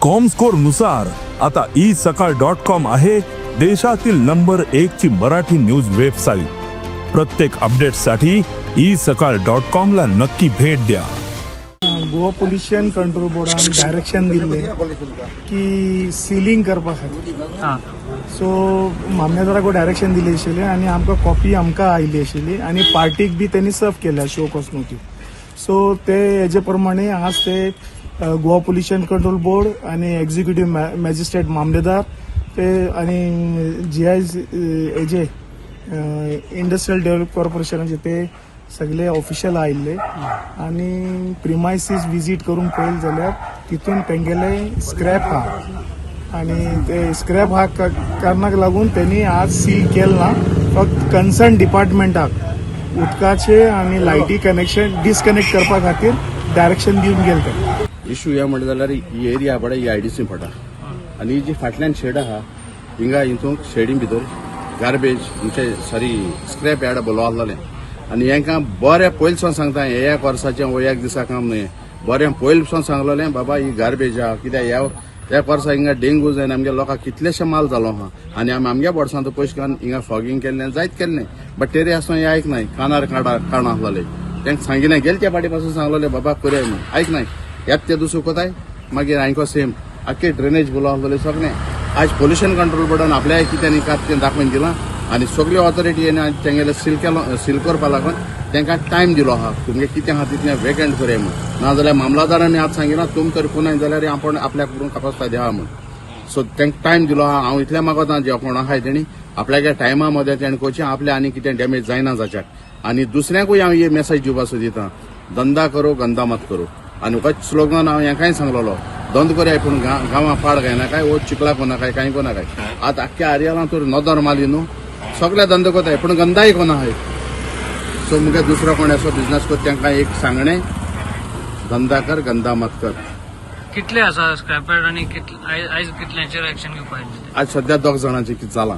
Comscore नुसार आता isakal.com आहे देशातील नंबर 1 ची मराठी न्यूज वेबसाईट। प्रत्येक अपडेटसाठी isakal.com ला नक्की भेट द्या। गोवा पोल्युशन कंट्रोल बोर्डान डायरेक्शन दिल्ले की सिलिंग करपा खातीर सो मामलेदाराक डायरेक्शन दिले आशिल्ले आनी आमकां कॉपी आमकां आयली आशिल्ली आनी पार्टीक बी तेणी सर्व केल्या शो कॉस्मोटी। सो ते हेजे प्रमाणे आज ते गोवा पोल्युशन कंट्रोल बोर्ड आनी एक्झिक्युटिव्ह मॅजिस्ट्रेट मामलेदार ते आनी GI हेजे इंडस्ट्रियल डेव्हलप कॉर्पोरेशनाचे ते सगळे ऑफिशियल आयिल्ले आनी प्रिमायसीस विजीट करून पळयलें जाल्यार तितून तेंगेले स्क्रॅप आहा आनी ते स्क्रॅप हा कारणाक लागून त्यांनी आज सील केला ना, फक्त कन्सर्न डिपार्टमेंटाक उदकाचे आनी लायटी कनेक्शन डिस्कनेक्ट करपा खातीर डायरेक्शन दिवन गेले। इश्यू या म्हणले जाल्यार ही एरिया पडा ही IDC पडा आनी जी फाटल्यान शेड आहा हिंगा हितून शेडी भितर गार्बेज म्हणजे सॉरी स्क्रॅप यार्ड बोलवालें आनी हांकां बरें पयलींसून सांगता एक वर्साचें वो एक दिसा काम न्हय, बरें पयलींसून सांगलोलें बाबा ही गार्बेज आहा कित्याक ह्या वर्सा हिंगा डेंगू जावन आमगे लोकांक कितलेशे माल जालो आहा आनी आमी आमगे बोर्सांत पयशे घालून हिंगा फॉगिंग केल्लें जायत केल्लें बट तेरे आसून हें आयकनाय कानार काणा आहलोले तांकां सांगिलें गेले त्या पाटी पासून सांगलोलें बाबा करया म्हणून आयकनाय यात ते दुसरो कोताय मागीर हांकां सेम आख्खे ड्रेनेज बोलो आहलोले सगळें आज पोल्युशन कंट्रोल बोर्डान आपल्या कितें कात तें दाखोवन दिलां आनी सगळी ऑथॉरिटी येवन तेंगेले सील करपा लागून तांकां टायम दिलो आहा तुमगे कितें आहा तितलें वेकंट करया म्हणून नाजाल्यार मामलादारांनी आज सांगिलां तुम तर कोणाय जाल्यार आपण आपल्याक करून कापासता देवा म्हणून सो तांकां टायम दिलो आहा। हांव इतलें मागोता जे कोण आहाय तेणी आपल्याक टायमा मदें तेणें कोचें आपल्या आनी कितें डॅमेज जायना जाच्याक आनी दुसऱ्यांकूय हांव ही मेसेज दिवपा सोदितां धंदा करो गंदा मत करो आनी होच स्लोगन हांव हेकांय सांगलोलो धंद करया पूण गांवां पाड घायनाकाय वो चिकला कोनाकाय कांय कोनाकाय आतां आख्ख्या आर्यालां तर नदर माली न्हू सगळे धंद कोताय पूण गंदाय कोना हाय सो मुगे दुसरो कोण असो बिझनेस करता तांकां एक सांगणें धंदा कर गंदा मत कर। कितले आसा स्क्रॅप यार्ड आनी आयज कितल्यांचेर एक्शन घेवपाक आज सध्या 2 जाणांचें कितें जालां